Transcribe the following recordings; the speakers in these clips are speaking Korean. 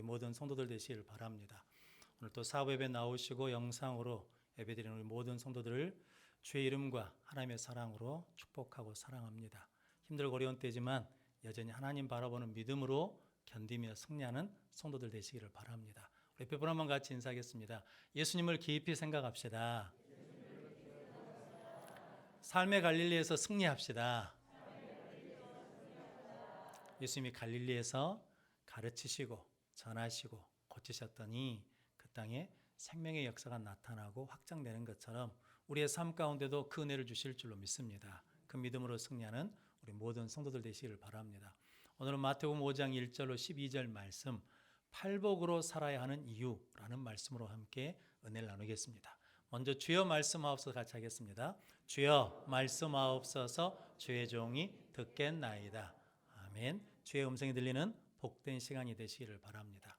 모든 성도들 되시기를 바랍니다. 오늘 또 사부 예배 나오시고 영상으로 예배드리는 우리 모든 성도들을 주의 이름과 하나님의 사랑으로 축복하고 사랑합니다. 힘들고 어려운 때지만 여전히 하나님 바라보는 믿음으로 견디며 승리하는 성도들 되시기를 바랍니다. 우리 옆에 분 한번 같이 인사하겠습니다. 예수님을 깊이 생각합시다. 삶의 갈릴리에서 승리합시다. 예수님이 갈릴리에서 가르치시고 전하시고 고치셨더니 그 땅에 생명의 역사가 나타나고 확장되는 것처럼 우리의 삶 가운데도 그 은혜를 주실 줄로 믿습니다. 그 믿음으로 승리하는 우리 모든 성도들 되시기를 바랍니다. 오늘은 마태복음 5장 1절로 12절 말씀, 팔복으로 살아야 하는 이유라는 말씀으로 함께 은혜를 나누겠습니다. 먼저 주여 말씀하옵소서 같이 하겠습니다. 주여 말씀하옵소서 주의 종이 듣겠나이다. 아멘. 주의 음성이 들리는 복된 시간이 되시기를 바랍니다.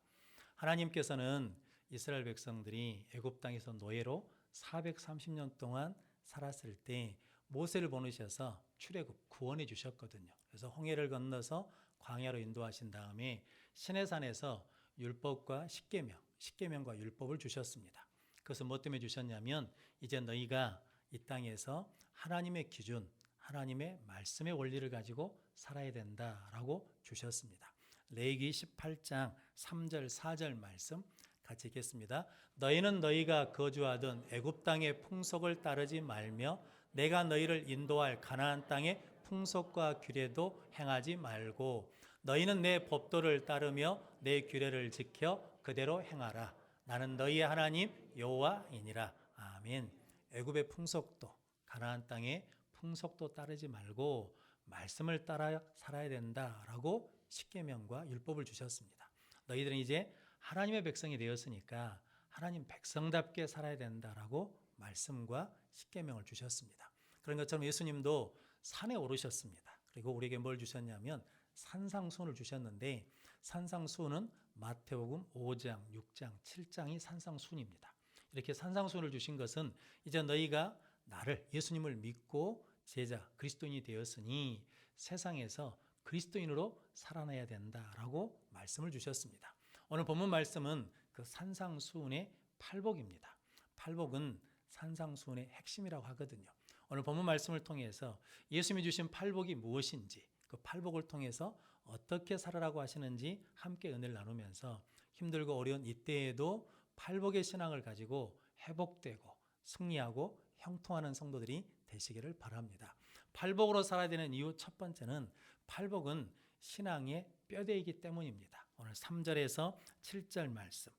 하나님께서는 이스라엘 백성들이 애굽 땅에서 노예로 430년 동안 살았을 때 모세를 보내셔서 출애굽 구원해 주셨거든요. 그래서 홍해를 건너서 광야로 인도하신 다음에 시내산에서 율법과 십계명과 율법을 주셨습니다. 그것은 뭐 때문에 주셨냐면 이제 너희가 이 땅에서 하나님의 기준, 하나님의 말씀의 원리를 가지고 살아야 된다라고 주셨습니다. 레위기 18장 3절 4절 말씀 같이 읽겠습니다. 너희는 너희가 거주하던 애굽 땅의 풍속을 따르지 말며 내가 너희를 인도할 가나안 땅의 풍속과 규례도 행하지 말고 너희는 내 법도를 따르며 내 규례를 지켜 그대로 행하라. 나는 너희의 하나님 여호와이니라. 아멘. 애굽의 풍속도 가나안 땅의 풍속도 따르지 말고 말씀을 따라 살아야 된다라고 십계명과 율법을 주셨습니다. 너희들은 이제 하나님의 백성이 되었으니까 하나님 백성답게 살아야 된다라고 말씀과 십계명을 주셨습니다. 그런 것처럼 예수님도 산에 오르셨습니다. 그리고 우리에게 뭘 주셨냐면 산상수훈을 주셨는데 산상수훈은 마태복음 5장, 6장, 7장이 산상수훈입니다. 이렇게 산상수훈을 주신 것은 이제 너희가 나를 예수님을 믿고 제자 그리스도인이 되었으니 세상에서 그리스도인으로 살아나야 된다라고 말씀을 주셨습니다. 오늘 본문 말씀은 그 산상수훈의 팔복입니다. 팔복은 산상수훈의 핵심이라고 하거든요. 오늘 본문 말씀을 통해서 예수님이 주신 팔복이 무엇인지 그 팔복을 통해서 어떻게 살아라고 하시는지 함께 은혜를 나누면서 힘들고 어려운 이때에도 팔복의 신앙을 가지고 회복되고 승리하고 형통하는 성도들이 되시기를 바랍니다. 팔복으로 살아야 되는 이유 첫 번째는 팔복은 신앙의 뼈대이기 때문입니다. 오늘 3절에서 7절 말씀,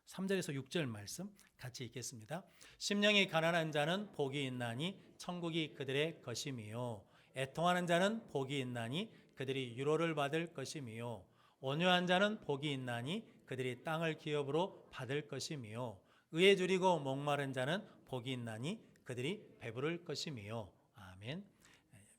3절에서 6절 말씀 같이 읽겠습니다. 심령이 가난한 자는 복이 있나니 천국이 그들의 것임이요 애통하는 자는 복이 있나니 그들이 유로를 받을 것임이요 온유한 자는 복이 있나니 그들이 땅을 기업으로 받을 것임이요 의에 줄이고 목마른 자는 복이 있나니 그들이 배부를 것임이요. 아멘.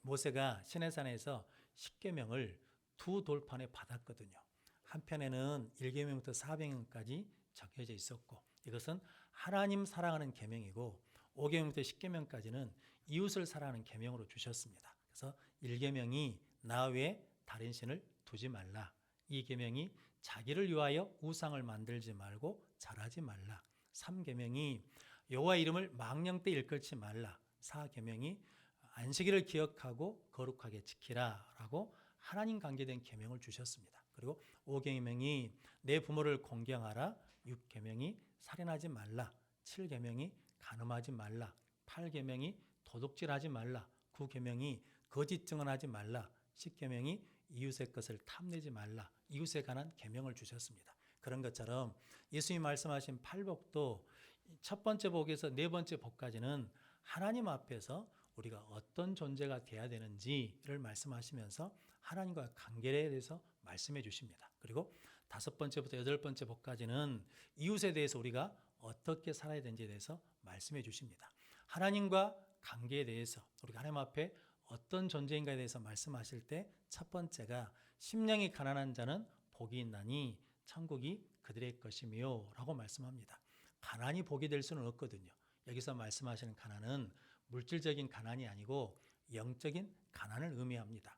모세가 시내산에서 십계명을 두 돌판에 받았거든요. 한편에는 1계명부터 4계명까지 적혀져 있었고 이것은 하나님 사랑하는 계명이고 5계명부터 10계명까지는 이웃을 사랑하는 계명으로 주셨습니다. 그래서 1계명이 나 외에 다른 신을 두지 말라. 2계명이 자기를 위하여 우상을 만들지 말고 절하지 말라. 3계명이 여호와 이름을 망령 때 일컬지 말라. 4계명이 안식일을 기억하고 거룩하게 지키라라고 하나님 관계된 계명을 주셨습니다. 그리고 5계명이 내 부모를 공경하라. 6계명이 살인하지 말라. 7계명이 간음하지 말라. 8계명이 도둑질하지 말라. 9계명이 거짓 증언하지 말라. 10계명이 이웃의 것을 탐내지 말라. 이웃에 관한 계명을 주셨습니다. 그런 것처럼 예수님이 말씀하신 팔복도 첫 번째 복에서 네 번째 복까지는 하나님 앞에서 우리가 어떤 존재가 되어야 되는지를 말씀하시면서 하나님과 관계에 대해서 말씀해 주십니다. 그리고 5번째부터 8번째 복까지는 이웃에 대해서 우리가 어떻게 살아야 되는지에 대해서 말씀해 주십니다. 하나님과 관계에 대해서 우리가 하나님 앞에 어떤 존재인가에 대해서 말씀하실 때 첫 번째가 심령이 가난한 자는 복이 있나니 천국이 그들의 것이며 라고 말씀합니다. 가난이 복이 될 수는 없거든요. 여기서 말씀하시는 가난은 물질적인 가난이 아니고 영적인 가난을 의미합니다.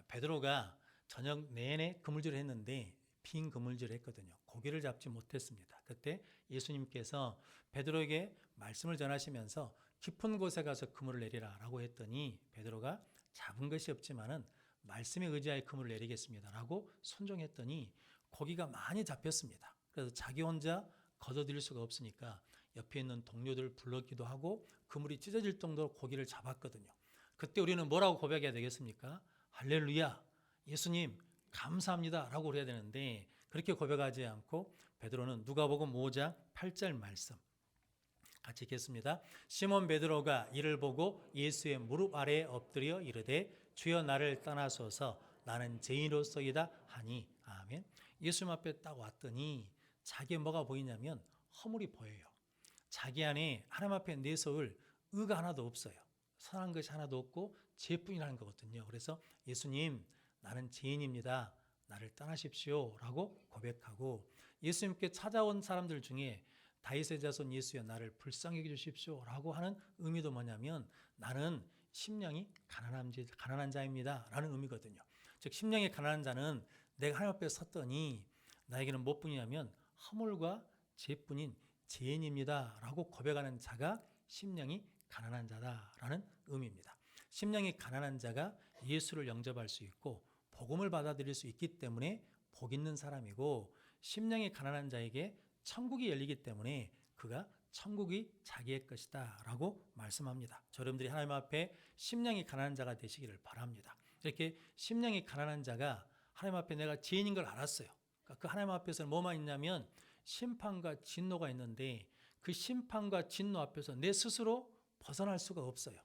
베드로가 저녁 내내 그물질을 했는데 빈 그물질을 했거든요. 고기를 잡지 못했습니다. 그때 예수님께서 베드로에게 말씀을 전하시면서 깊은 곳에 가서 그물을 내리라라고 했더니 베드로가 잡은 것이 없지만은 말씀에 의지하여 그물을 내리겠습니다 라고 순종했더니 고기가 많이 잡혔습니다. 그래서 자기 혼자 걷어들일 수가 없으니까 옆에 있는 동료들을 불렀기도 하고 그물이 찢어질 정도로 고기를 잡았거든요. 그때 우리는 뭐라고 고백해야 되겠습니까? 할렐루야, 예수님 감사합니다 라고 그래야 되는데 그렇게 고백하지 않고 베드로는 누가복음 5장 8절 말씀 같이 읽겠습니다. 시몬 베드로가 이를 보고 예수의 무릎 아래에 엎드려 이르되 주여 나를 떠나소서 나는 죄인으로서이다 하니. 아멘. 예수님 앞에 딱 왔더니 자기의 뭐가 보이냐면 허물이 보여요. 자기 안에 하나님 앞에 내세울 의가 하나도 없어요. 선한 것이 하나도 없고 죄뿐이라는 거거든요. 그래서 예수님 나는 죄인입니다. 나를 떠나십시오 라고 고백하고 예수님께 찾아온 사람들 중에 다윗의 자손 예수여 나를 불쌍히 여기주십시오 라고 하는 의미도 뭐냐면 나는 심령이 가난한 자입니다 라는 의미거든요. 즉 심령이 가난한 자는 내가 하나님 앞에 섰더니 나에게는 무엇뿐이냐면 허물과 죄뿐인 죄인입니다 라고 고백하는 자가 심령이 가난한 자다라는 의미입니다. 심령이 가난한 자가 예수를 영접할 수 있고 복음을 받아들일 수 있기 때문에 복 있는 사람이고 심령이 가난한 자에게 천국이 열리기 때문에 그가 천국이 자기의 것이다 라고 말씀합니다. 여러분들이 하나님 앞에 심령이 가난한 자가 되시기를 바랍니다. 이렇게 심령이 가난한 자가 하나님 앞에 내가 죄인인 걸 알았어요. 그러니까 그 하나님 앞에서는 뭐만 있냐면 심판과 진노가 있는데 그 심판과 진노 앞에서 내 스스로 벗어날 수가 없어요.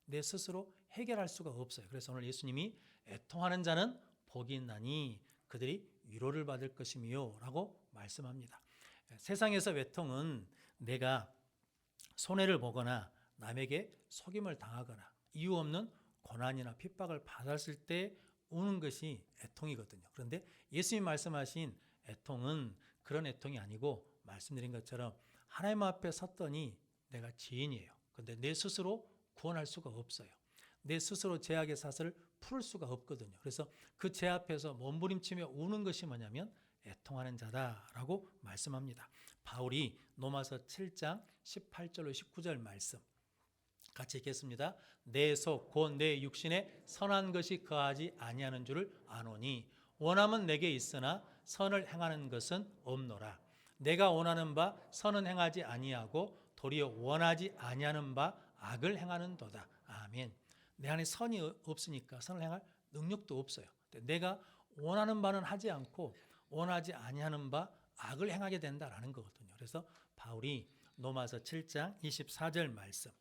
내 스스로 해결할 수가 없어요. 그래서 오늘 예수님이 애통하는 자는 복이 있나니 그들이 위로를 받을 것이며 라고 말씀합니다. 세상에서 외통은 내가 손해를 보거나 남에게 속임을 당하거나 이유 없는 고난이나 핍박을 받았을 때 우는 것이 애통이거든요. 그런데 예수님 말씀하신 애통은 그런 애통이 아니고 말씀드린 것처럼 하나님 앞에 섰더니 내가 죄인이에요. 그런데 내 스스로 구원할 수가 없어요. 내 스스로 죄악의 사슬을 풀을 수가 없거든요. 그래서 그 죄 앞에서 몸부림치며 우는 것이 뭐냐면 애통하는 자다라고 말씀합니다. 바울이 로마서 7장 18절로 19절 말씀 같이 읽겠습니다. 내 속 곧 내 육신에 선한 것이 거하지 아니하는 줄을 아노니 원함은 내게 있으나 선을 행하는 것은 없노라. 내가 원하는 바 선은 행하지 아니하고 도리어 원하지 아니하는 바 악을 행하는도다. 아멘. 내 안에 선이 없으니까 선을 행할 능력도 없어요. 내가 원하는 바는 하지 않고 원하지 아니하는 바 악을 행하게 된다라는 거거든요. 그래서 바울이 로마서 7장 24절 말씀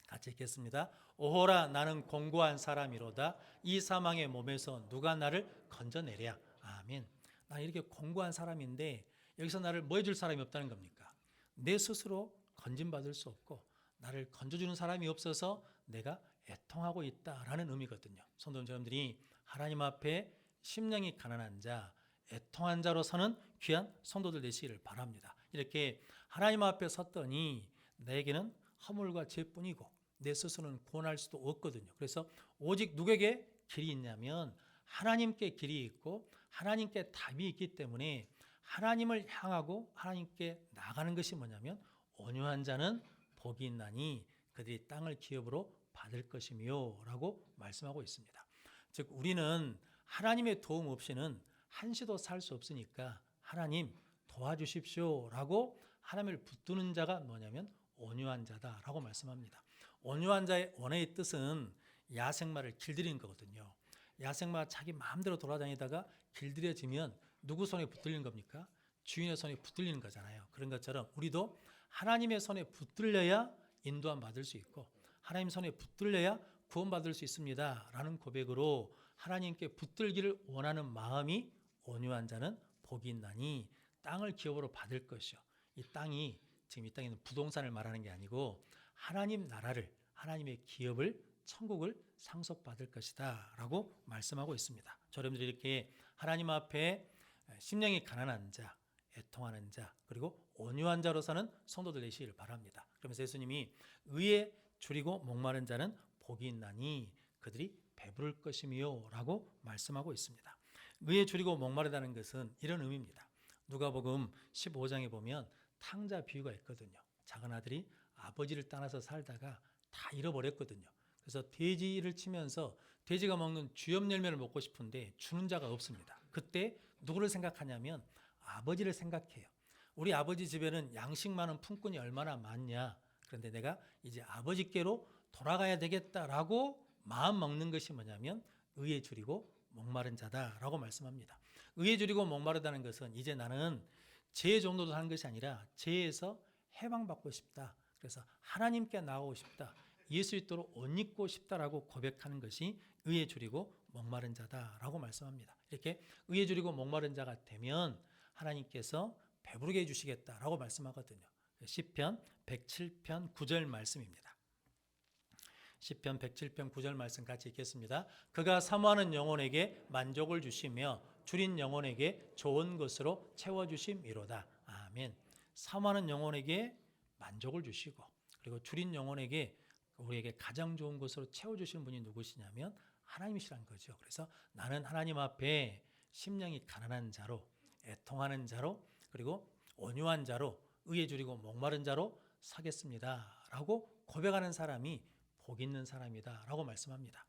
같이 읽겠습니다. 오호라 나는 공고한 사람이로다. 이 사망의 몸에서 누가 나를 건져내랴. 아멘. 나 이렇게 공고한 사람인데 여기서 나를 뭐 해줄 사람이 없다는 겁니까? 내 스스로 건진받을 수 없고 나를 건져주는 사람이 없어서 내가 애통하고 있다라는 의미거든요. 성도 여러분들이 하나님 앞에 심령이 가난한 자, 애통한 자로 서는 귀한 성도들 되시기를 바랍니다. 이렇게 하나님 앞에 섰더니 나에게는 허물과 죄뿐이고 내 스스로는 구원할 수도 없거든요. 그래서 오직 누구에게 길이 있냐면 하나님께 길이 있고 하나님께 답이 있기 때문에 하나님을 향하고 하나님께 나가는 것이 뭐냐면 온유한 자는 복이 있나니 그들이 땅을 기업으로 받을 것이며 라고 말씀하고 있습니다. 즉 우리는 하나님의 도움 없이는 한시도 살 수 없으니까 하나님 도와주십시오 라고 하나님을 붙드는 자가 뭐냐면 온유한 자다라고 말씀합니다. 온유한 자의 원어의 뜻은 야생마를 길들이는 거거든요. 야생마가 자기 마음대로 돌아다니다가 길들여지면 누구 손에 붙들리는 겁니까? 주인의 손에 붙들리는 거잖아요. 그런 것처럼 우리도 하나님의 손에 붙들려야 인도함 받을 수 있고 하나님 손에 붙들려야 구원받을 수 있습니다 라는 고백으로 하나님께 붙들기를 원하는 마음이 온유한 자는 복이 있나니 땅을 기업으로 받을 것이요. 이 땅이 지금 이 땅에는 부동산을 말하는 게 아니고 하나님 나라를 하나님의 기업을 천국을 상속받을 것이다 라고 말씀하고 있습니다. 여러분들이 이렇게 하나님 앞에 심령이 가난한 자, 애통하는 자, 그리고 온유한 자로 사는 성도들 되시기를 바랍니다. 그러면서 예수님이 의에 줄이고 목마른 자는 복이 있나니 그들이 배부를 것이며 라고 말씀하고 있습니다. 의에 줄이고 목마르다는 것은 이런 의미입니다. 누가복음 15장에 보면 탕자 비유가 있거든요. 작은 아들이 아버지를 떠나서 살다가 다 잃어버렸거든요. 그래서 돼지를 치면서 돼지가 먹는 주엽 열매를 먹고 싶은데 주는 자가 없습니다. 그때 누구를 생각하냐면 아버지를 생각해요. 우리 아버지 집에는 양식 많은 품꾼이 얼마나 많냐. 그런데 내가 이제 아버지께로 돌아가야 되겠다라고 마음 먹는 것이 뭐냐면 의에 줄이고 목마른 자다라고 말씀합니다. 의에 줄이고 목마르다는 것은 이제 나는 죄의 정도도 하는 것이 아니라 죄에서 해방받고 싶다. 그래서 하나님께 나오고 싶다. 예수 있도록 옷 입고 싶다라고 고백하는 것이 의에 줄이고 목마른 자다라고 말씀합니다. 이렇게 의에 줄이고 목마른 자가 되면 하나님께서 배부르게 해주시겠다라고 말씀하거든요. 시편 107편 9절 말씀입니다. 시편 107편 9절 말씀 같이 읽겠습니다. 그가 사모하는 영혼에게 만족을 주시며 줄인 영혼에게 좋은 것으로 채워주심이로다. 아멘. 사모하는 영혼에게 만족을 주시고 그리고 줄인 영혼에게 우리에게 가장 좋은 것으로 채워주시는 분이 누구시냐면 하나님이시란 거죠. 그래서 나는 하나님 앞에 심령이 가난한 자로 애통하는 자로 그리고 온유한 자로 의에 줄이고 목마른 자로 서겠습니다 라고 고백하는 사람이 복 있는 사람이다 라고 말씀합니다.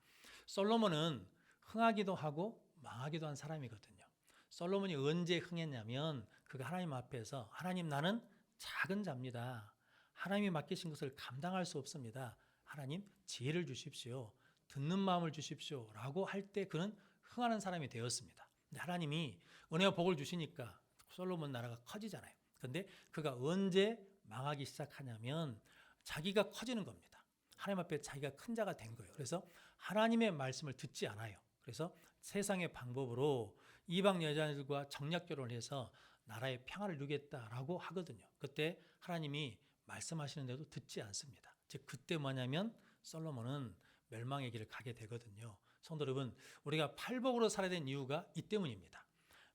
솔로몬은 흥하기도 하고 망하기도 한 사람이거든요. 솔로몬이 언제 흥했냐면 그가 하나님 앞에서 하나님 나는 작은 자입니다. 하나님이 맡기신 것을 감당할 수 없습니다. 하나님 지혜를 주십시오. 듣는 마음을 주십시오 라고 할 때 그는 흥하는 사람이 되었습니다. 근데 하나님이 은혜와 복을 주시니까 솔로몬 나라가 커지잖아요. 그런데 그가 언제 망하기 시작하냐면 자기가 커지는 겁니다. 하나님 앞에 자기가 큰 자가 된 거예요. 그래서 하나님의 말씀을 듣지 않아요. 그래서 세상의 방법으로 이방 여자들과 정략 결혼을 해서 나라의 평화를 누리겠다라고 하거든요. 그때 하나님이 말씀하시는데도 듣지 않습니다. 즉 그때 뭐냐면 솔로몬은 멸망의 길을 가게 되거든요. 성도 여러분, 우리가 팔복으로 살아야 되는 이유가 이 때문입니다.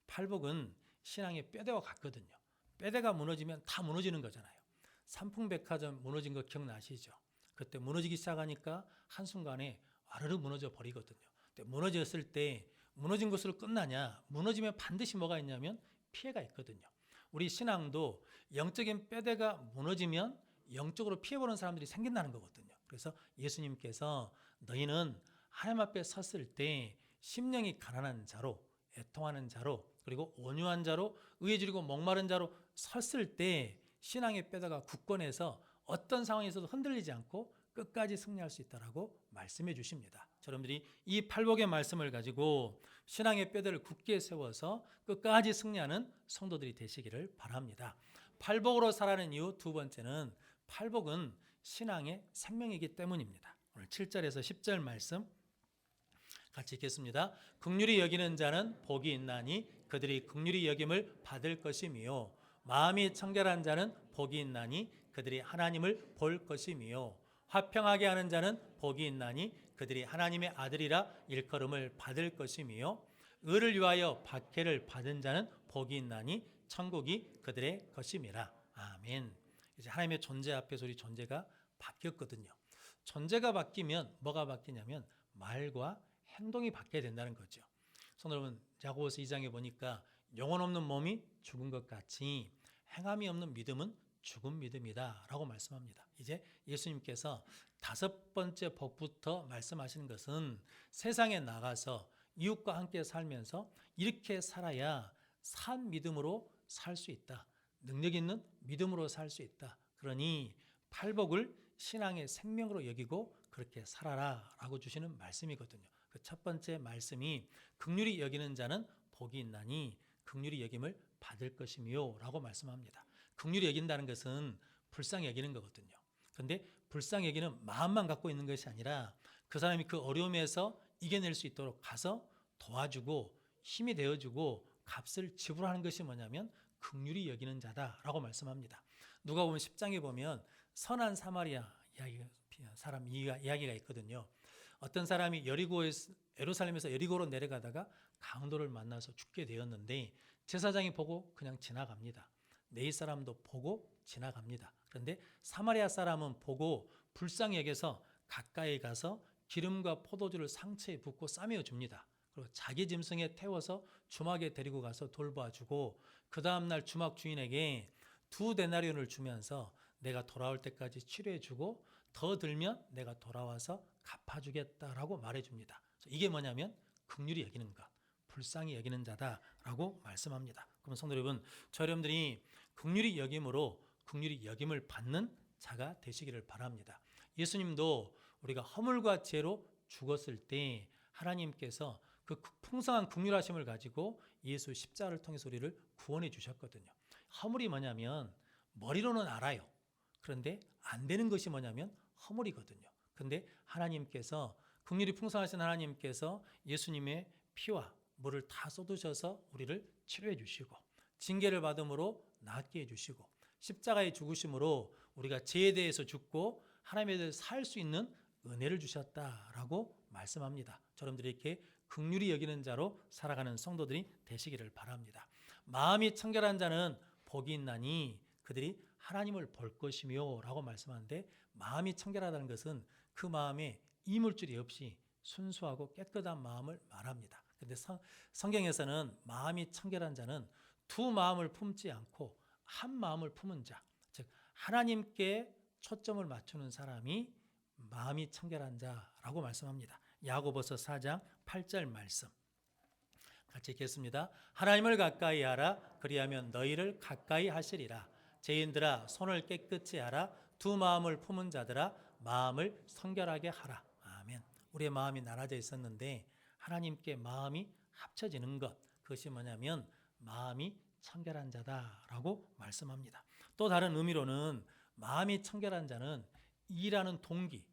팔복은 신앙의 뼈대와 같거든요. 뼈대가 무너지면 다 무너지는 거잖아요. 삼풍백화점 무너진 거 기억나시죠? 그때 무너지기 시작하니까 한순간에 와르르 무너져 버리거든요. 근데 무너졌을 때 무너진 것으로 끝나냐? 무너지면 반드시 뭐가 있냐면 피해가 있거든요. 우리 신앙도 영적인 뼈대가 무너지면 영적으로 피해보는 사람들이 생긴다는 거거든요. 그래서 예수님께서 너희는 하나님 앞에 섰을 때 심령이 가난한 자로 애통하는 자로 그리고 온유한 자로 의에 줄이고 목마른 자로 섰을 때 신앙의 뼈대가 굳건해서 어떤 상황에서도 흔들리지 않고 끝까지 승리할 수 있다라고 말씀해 주십니다. 여러분들이 이 팔복의 말씀을 가지고 신앙의 뼈대를 굳게 세워서 끝까지 승리하는 성도들이 되시기를 바랍니다. 팔복으로 살아가는 이유 두 번째는 팔복은 신앙의 생명이기 때문입니다. 오늘 7절에서 10절 말씀 같이 읽겠습니다. 긍휼히 여기는 자는 복이 있나니 그들이 긍휼히 여김을 받을 것이며 마음이 청결한 자는 복이 있나니 그들이 하나님을 볼 것이며 화평하게 하는 자는 복이 있나니 그들이 하나님의 아들이라 일컬음을 받을 것이며 의를 위하여 박해를 받은 자는 복이 있나니 천국이 그들의 것임이라. 아멘. 이제 하나님의 존재 앞에서 우리 존재가 바뀌었거든요. 존재가 바뀌면 뭐가 바뀌냐면 말과 행동이 바뀌어야 된다는 거죠. 성도 여러분, 야고보서 2장에 보니까 영혼 없는 몸이 죽은 것 같이 행함이 없는 믿음은 죽은 믿음이다 라고 말씀합니다. 이제 예수님께서 다섯 번째 복부터 말씀하시는 것은 세상에 나가서 이웃과 함께 살면서 이렇게 살아야 산 믿음으로 살 수 있다. 능력 있는 믿음으로 살 수 있다. 그러니 팔복을 신앙의 생명으로 여기고 그렇게 살아라 라고 주시는 말씀이거든요. 그 첫 번째 말씀이 긍휼히 여기는 자는 복이 있나니 긍휼히 여김을 받을 것이며 라고 말씀합니다. 긍휼히 여긴다는 것은 불쌍히 여기는 거거든요. 그런데 불쌍히 여기는 마음만 갖고 있는 것이 아니라 그 사람이 그 어려움에서 이겨낼 수 있도록 가서 도와주고 힘이 되어주고 값을 지불하는 것이 뭐냐면 긍휼히 여기는 자다라고 말씀합니다. 누가복음 10장에 보면 선한 사마리아 사람 이야기가 있거든요. 어떤 사람이 예루살렘에서 여리고로 내려가다가 강도를 만나서 죽게 되었는데 제사장이 보고 그냥 지나갑니다. 네 사람도 보고 지나갑니다. 그런데 사마리아 사람은 보고 불쌍히 여겨서 가까이 가서 기름과 포도주를 상처에 붓고 싸매어 줍니다. 그리고 자기 짐승에 태워서 주막에 데리고 가서 돌봐주고 그 다음날 주막 주인에게 2데나리온을 주면서 내가 돌아올 때까지 치료해주고 더 들면 내가 돌아와서 갚아주겠다라고 말해줍니다. 이게 뭐냐면 긍휼히 여기는 것, 불쌍히 여기는 자다라고 말씀합니다. 그럼 성도 여러분, 저 여러분들이 긍휼히 여김으로 긍휼히 여김을 받는 자가 되시기를 바랍니다. 예수님도 우리가 허물과 죄로 죽었을 때 하나님께서 그 풍성한 긍휼하심을 가지고 예수 십자가를 통해서 우리를 구원해 주셨거든요. 허물이 뭐냐면 머리로는 알아요. 그런데 안 되는 것이 뭐냐면 허물이거든요. 그런데 하나님께서 긍휼이 풍성하신 하나님께서 예수님의 피와 물을 다 쏟으셔서 우리를 치료해 주시고 징계를 받음으로 낫게 해 주시고 십자가의 죽으심으로 우리가 죄에 대해서 죽고 하나님에 대해서 살 수 있는 은혜를 주셨다라고 말씀합니다. 여러분들이 이렇게 긍휼히 여기는 자로 살아가는 성도들이 되시기를 바랍니다. 마음이 청결한 자는 복이 있나니 그들이 하나님을 볼 것이며 라고 말씀하는데 마음이 청결하다는 것은 그 마음에 이물질이 없이 순수하고 깨끗한 마음을 말합니다. 그런데 성경에서는 마음이 청결한 자는 두 마음을 품지 않고 한 마음을 품은 자, 즉 하나님께 초점을 맞추는 사람이 마음이 청결한 자라고 말씀합니다. 야고보서 4장 8절 말씀 같이 읽겠습니다. 하나님을 가까이 하라. 그리하면 너희를 가까이 하시리라. 죄인들아 손을 깨끗이 하라. 두 마음을 품은 자들아 마음을 성결하게 하라. 아멘. 우리의 마음이 나눠져 있었는데 하나님께 마음이 합쳐지는 것, 그것이 뭐냐면 마음이 청결한 자다라고 말씀합니다. 또 다른 의미로는 마음이 청결한 자는 일하는 동기,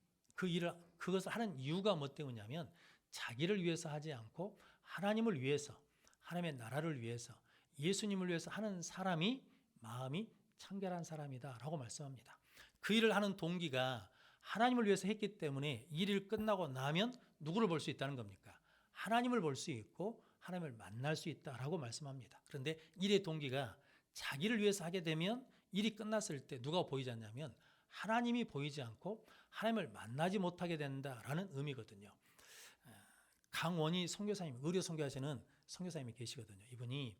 그것을 하는 이유가 뭐 때문이냐면 자기를 위해서 하지 않고 하나님을 위해서, 하나님의 나라를 위해서, 예수님을 위해서 하는 사람이 마음이 청결한 사람이다라고 말씀합니다. 그 일을 하는 동기가 하나님을 위해서 했기 때문에 일이 끝나고 나면 누구를 볼 수 있다는 겁니까? 하나님을 볼 수 있고 하나님을 만날 수 있다라고 말씀합니다. 그런데 일의 동기가 자기를 위해서 하게 되면 일이 끝났을 때 누가 보이지 않냐면 하나님이 보이지 않고 하나님을 만나지 못하게 된다라는 의미거든요. 강원희 선교사님, 의료 선교하시는 선교사님이 계시거든요. 이분이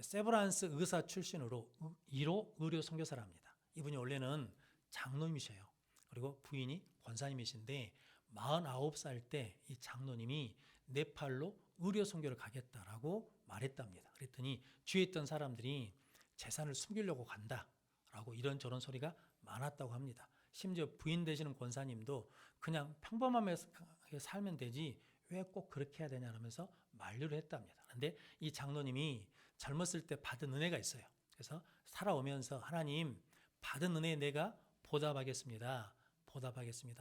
세브란스 의사 출신으로 1호 의료 선교사랍니다. 이분이 원래는 장로님이셔요. 그리고 부인이 권사님이신데 49살 때 이 장로님이 네팔로 의료 선교를 가겠다라고 말했답니다. 그랬더니 주위에 있던 사람들이 재산을 숨기려고 간다라고 이런저런 소리가 많았다고 합니다. 심지어 부인 되시는 권사님도 그냥 평범하게 살면 되지 왜 꼭 그렇게 해야 되냐면서 만류를 했답니다. 그런데 이 장로님이 젊었을 때 받은 은혜가 있어요. 그래서 살아오면서 하나님 받은 은혜에 내가 보답하겠습니다.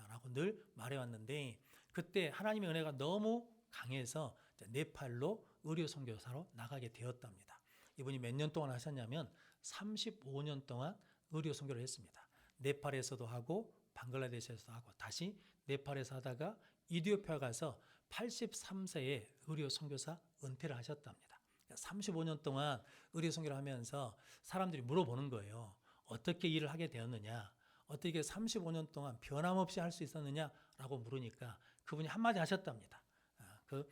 라고 늘 말해왔는데 그때 하나님의 은혜가 너무 강해서 네팔로 의료 선교사로 나가게 되었답니다. 이분이 몇 년 동안 하셨냐면 35년 동안 의료 선교를 했습니다. 네팔에서도 하고 방글라데시에서도 하고 다시 네팔에서 하다가 이디오피아 가서 83세에 의료 선교사 은퇴를 하셨답니다. 35년 동안 의료 선교를 하면서 사람들이 물어보는 거예요. 어떻게 일을 하게 되었느냐? 어떻게 35년 동안 변함없이 할 수 있었느냐라고 물으니까 그분이 한마디 하셨답니다. 그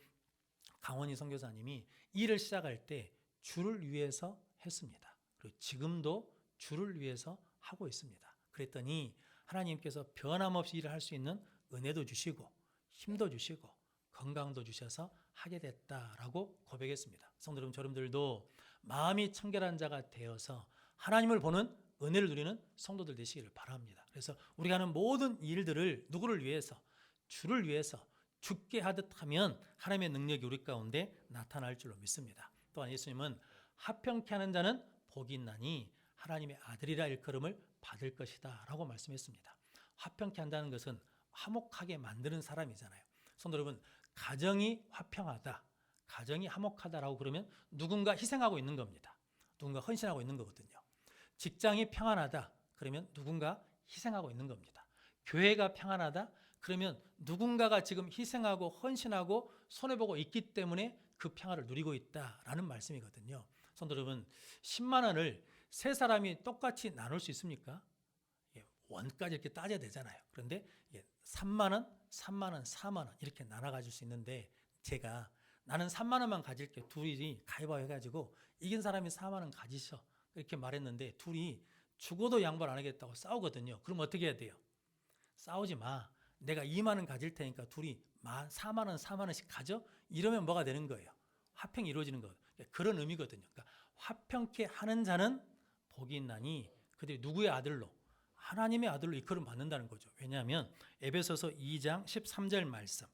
강원희 선교사님이 일을 시작할 때 주를 위해서 했습니다. 그리고 지금도 주를 위해서 하고 있습니다. 그랬더니 하나님께서 변함없이 일을 할 수 있는 은혜도 주시고 힘도 주시고 건강도 주셔서 하게 됐다라고 고백했습니다. 성도 여러분, 저러분들도 마음이 청결한 자가 되어서 하나님을 보는 은혜를 누리는 성도들 되시기를 바랍니다. 그래서 우리가 하는 모든 일들을 누구를 위해서? 주를 위해서 죽게 하듯 하면 하나님의 능력이 우리 가운데 나타날 줄로 믿습니다. 또한 예수님은 화평케 하는 자는 복이 있나니 하나님의 아들이라 일컬음을 받을 것이다 라고 말씀했습니다. 화평케 한다는 것은 화목하게 만드는 사람이잖아요. 성도 여러분, 가정이 화평하다, 가정이 화목하다라고 그러면 누군가 희생하고 있는 겁니다. 누군가 헌신하고 있는 거거든요. 직장이 평안하다 그러면 누군가 희생하고 있는 겁니다. 교회가 평안하다 그러면 누군가가 지금 희생하고 헌신하고 손해보고 있기 때문에 그 평화를 누리고 있다라는 말씀이거든요. 성도 여러분, 10만 원을 세 사람이 똑같이 나눌 수 있습니까? 원까지 이렇게 따져야 되잖아요. 그런데 3만 원, 3만 원, 4만 원 이렇게 나눠 가질 수 있는데 제가 나는 3만 원만 가질게. 둘이 가위바위보 해가지고 이긴 사람이 4만 원 가지셔. 이렇게 말했는데 둘이 죽어도 양보를 안 하겠다고 싸우거든요. 그럼 어떻게 해야 돼요? 싸우지 마. 내가 2만 원 가질 테니까 둘이 4만 원, 4만 원씩 가져? 이러면 뭐가 되는 거예요? 화평이 이루어지는 거예요. 그런 의미거든요. 그러니까 화평케 하는 자는 복이 있나니 그들이 누구의 아들로? 하나님의 아들로 이끌음 받는다는 거죠. 왜냐하면 에베소서 2장 13절 말씀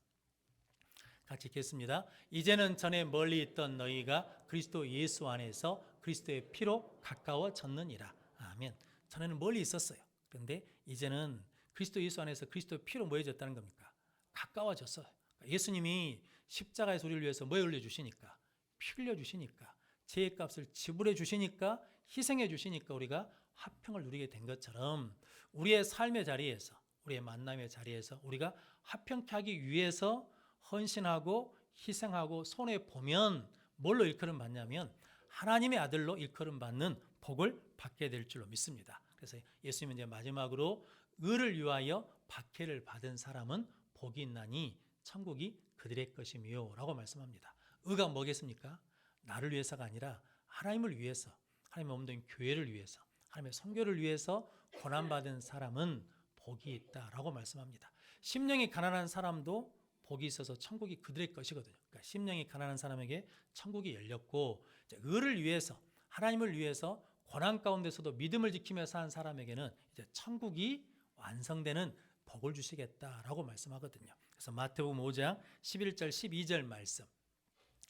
같이 읽겠습니다. 이제는 전에 멀리 있던 너희가 그리스도 예수 안에서 그리스도의 피로 가까워졌느니라. 아멘. 전에는 멀리 있었어요. 그런데 이제는 그리스도 예수 안에서 그리스도의 피로 모여졌다는 겁니까? 가까워졌어요. 예수님이 십자가의 우리를 위해서 뭐 흘려주시니까? 피 흘려주시니까, 죄값을 지불해 주시니까, 희생해 주시니까 우리가 화평을 누리게 된 것처럼 우리의 삶의 자리에서, 우리의 만남의 자리에서 우리가 화평케 하기 위해서 헌신하고 희생하고 손해보면 뭘로 일컬음 받냐면 하나님의 아들로 일컬음 받는 복을 받게 될 줄로 믿습니다. 그래서 예수님은 이제 마지막으로 의를 위하여 박해를 받은 사람은 복이 있나니 천국이 그들의 것이며 라고 말씀합니다. 의가 뭐겠습니까? 나를 위해서가 아니라 하나님을 위해서, 하나님의 몸된 교회를 위해서, 하나님의 선교를 위해서 고난받은 사람은 복이 있다라고 말씀합니다. 심령이 가난한 사람도 복이 있어서 천국이 그들의 것이거든요. 그러니까 심령이 가난한 사람에게 천국이 열렸고, 이제 의를 위해서, 하나님을 위해서 고난 가운데서도 믿음을 지키며 산 사람에게는 이제 천국이 완성되는 복을 주시겠다라고 말씀하거든요. 그래서 마태복음 5장 11절 12절 말씀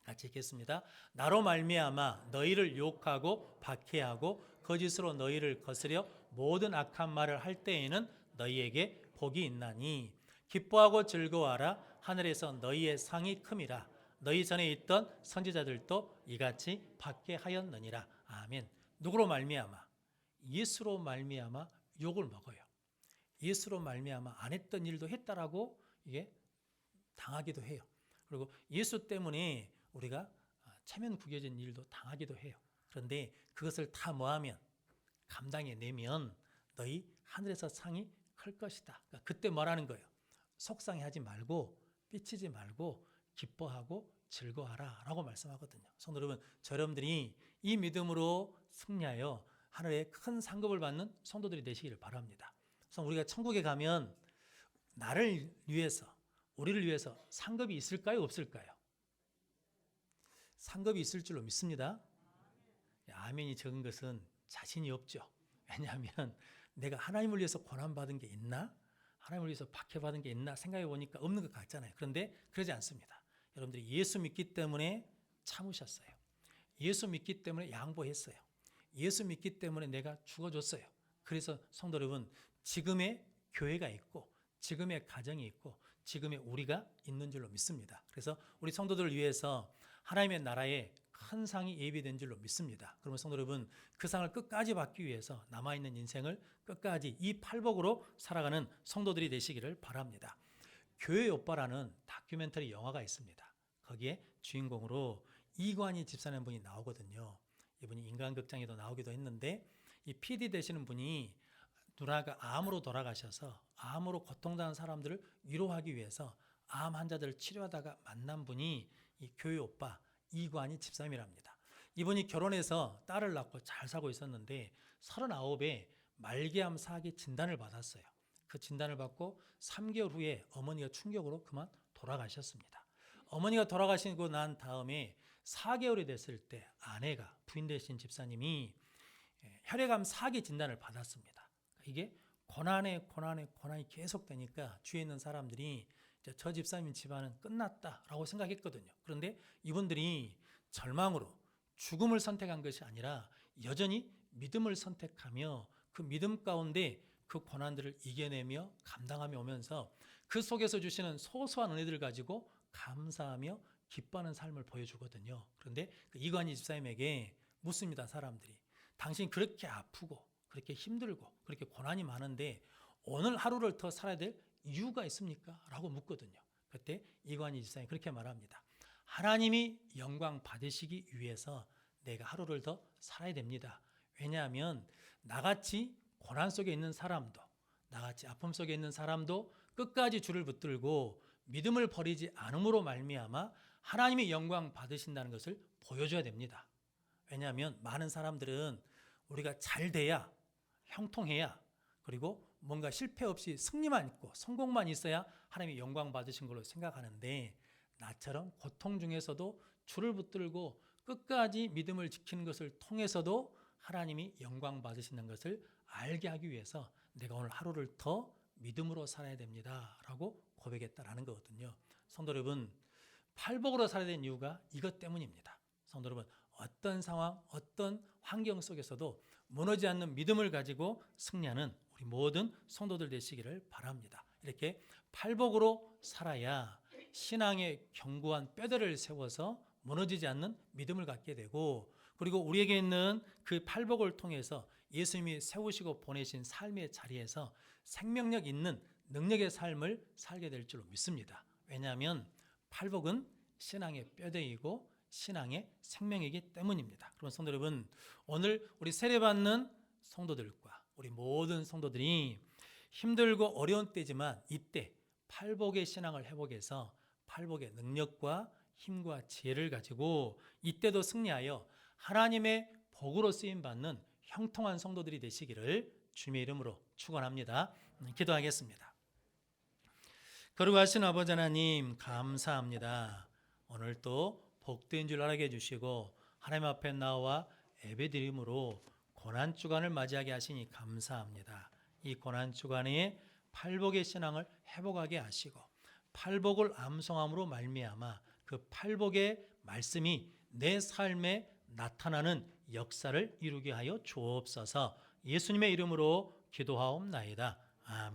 같이 읽겠습니다. 나로 말미암아 너희를 욕하고 박해하고 거짓으로 너희를 거스려 모든 악한 말을 할 때에는 너희에게 복이 있나니 기뻐하고 즐거워하라. 하늘에서 너희의 상이 큼이라. 너희 전에 있던 선지자들도 이같이 받게 하였느니라. 아멘. 누구로 말미암아? 예수로 말미암아 욕을 먹어요. 예수로 말미암아 안 했던 일도 했다라고 이게 당하기도 해요. 그리고 예수 때문에 우리가 체면 구겨진 일도 당하기도 해요. 그런데 그것을 다 뭐하면 감당해내면 너희 하늘에서 상이 클 것이다. 그러니까 그때 뭐라는 거예요? 속상해하지 말고 삐치지 말고 기뻐하고 즐거워하라 라고 말씀하거든요. 성도 여러분, 여러분들이 이 믿음으로 승리하여 하늘에 큰 상급을 받는 성도들이 되시기를 바랍니다. 그래서 우리가 천국에 가면 나를 위해서, 우리를 위해서 상급이 있을까요? 없을까요? 상급이 있을 줄로 믿습니다. 아멘이 적은 것은 자신이 없죠. 왜냐하면 내가 하나님을 위해서 고난받은 게 있나? 하나님을 위해서 박해받은 게 있나? 생각해 보니까 없는 것 같잖아요. 그런데 그러지 않습니다. 여러분들이 예수 믿기 때문에 참으셨어요. 예수 믿기 때문에 양보했어요. 예수 믿기 때문에 내가 죽어줬어요. 그래서 성도 여러분, 지금의 교회가 있고 지금의 가정이 있고 지금의 우리가 있는 줄로 믿습니다. 그래서 우리 성도들을 위해서 하나님의 나라에 큰 상이 예비된 줄로 믿습니다. 그러면 성도 여러분, 그 상을 끝까지 받기 위해서 남아있는 인생을 끝까지 이 팔복으로 살아가는 성도들이 되시기를 바랍니다. 교회 오빠라는 다큐멘터리 영화가 있습니다. 거기에 주인공으로 이관희 집사라는 분이 나오거든요. 이분이 인간극장에도 나오기도 했는데 이 PD 되시는 분이 누나가 암으로 돌아가셔서 암으로 고통당한 사람들을 위로하기 위해서 암 환자들을 치료하다가 만난 분이 이 교회 오빠 이관희 집사님이랍니다. 이분이 결혼해서 딸을 낳고 잘 살고 있었는데 39에 말기암 4기 진단을 받았어요. 그 진단을 받고 3개월 후에 어머니가 충격으로 그만 돌아가셨습니다. 어머니가 돌아가시고 난 다음에 4개월이 됐을 때 아내가 부인 되신 집사님이 혈액암 4기 진단을 받았습니다. 이게 고난이 계속되니까 주위에 있는 사람들이 저 집사님 집안은 끝났다라고 생각했거든요. 그런데 이분들이 절망으로 죽음을 선택한 것이 아니라 여전히 믿음을 선택하며 그 믿음 가운데 그 고난들을 이겨내며 감당하며 오면서 그 속에서 주시는 소소한 은혜들을 가지고 감사하며 기뻐하는 삶을 보여주거든요. 그런데 그 이관희 집사님에게 묻습니다. 사람들이. 당신 그렇게 아프고 그렇게 힘들고 그렇게 고난이 많은데 오늘 하루를 더 살아야 될 이유가 있습니까? 라고 묻거든요. 그때 이관희 집사님이 그렇게 말합니다. 하나님이 영광 받으시기 위해서 내가 하루를 더 살아야 됩니다. 왜냐하면 나같이 고난 속에 있는 사람도 나같이 아픔 속에 있는 사람도 끝까지 주를 붙들고 믿음을 버리지 않음으로 말미암아 하나님이 영광 받으신다는 것을 보여줘야 됩니다. 왜냐하면 많은 사람들은 우리가 잘 돼야, 형통해야, 그리고 뭔가 실패 없이 승리만 있고 성공만 있어야 하나님이 영광 받으신 걸로 생각하는데, 나처럼 고통 중에서도 줄을 붙들고 끝까지 믿음을 지키는 것을 통해서도 하나님이 영광 받으시는 것을 알게 하기 위해서 내가 오늘 하루를 더 믿음으로 살아야 됩니다 라고 고백했다라는 거거든요. 성도 여러분, 팔복으로 살아야 되는 이유가 이것 때문입니다. 성도 여러분, 어떤 상황, 어떤 환경 속에서도 무너지지 않는 믿음을 가지고 승리하는 우리 모든 성도들 되시기를 바랍니다. 이렇게 팔복으로 살아야 신앙의 견고한 뼈대를 세워서 무너지지 않는 믿음을 갖게 되고, 그리고 우리에게 있는 그 팔복을 통해서 예수님이 세우시고 보내신 삶의 자리에서 생명력 있는 능력의 삶을 살게 될 줄로 믿습니다. 왜냐하면 팔복은 신앙의 뼈대이고 신앙의 생명이기 때문입니다. 그럼 성도 여러분, 오늘 우리 세례받는 성도들과 우리 모든 성도들이 힘들고 어려운 때지만 이때 팔복의 신앙을 회복해서 팔복의 능력과 힘과 지혜를 가지고 이때도 승리하여 하나님의 복으로 쓰임받는 형통한 성도들이 되시기를 주님의 이름으로 축원합니다. 기도하겠습니다. 거룩하신 아버지 하나님, 감사합니다. 오늘 또 복된 줄 알게 해주시고 하나님 앞에 나와 예배드림으로 고난주간을 맞이하게 하시니 감사합니다. 이 고난주간에 팔복의 신앙을 회복하게 하시고 팔복을 암송함으로 말미암아 그 팔복의 말씀이 내 삶에 나타나는 역사를 이루게 하여 주옵소서. 예수님의 이름으로 기도하옵나이다. 아멘.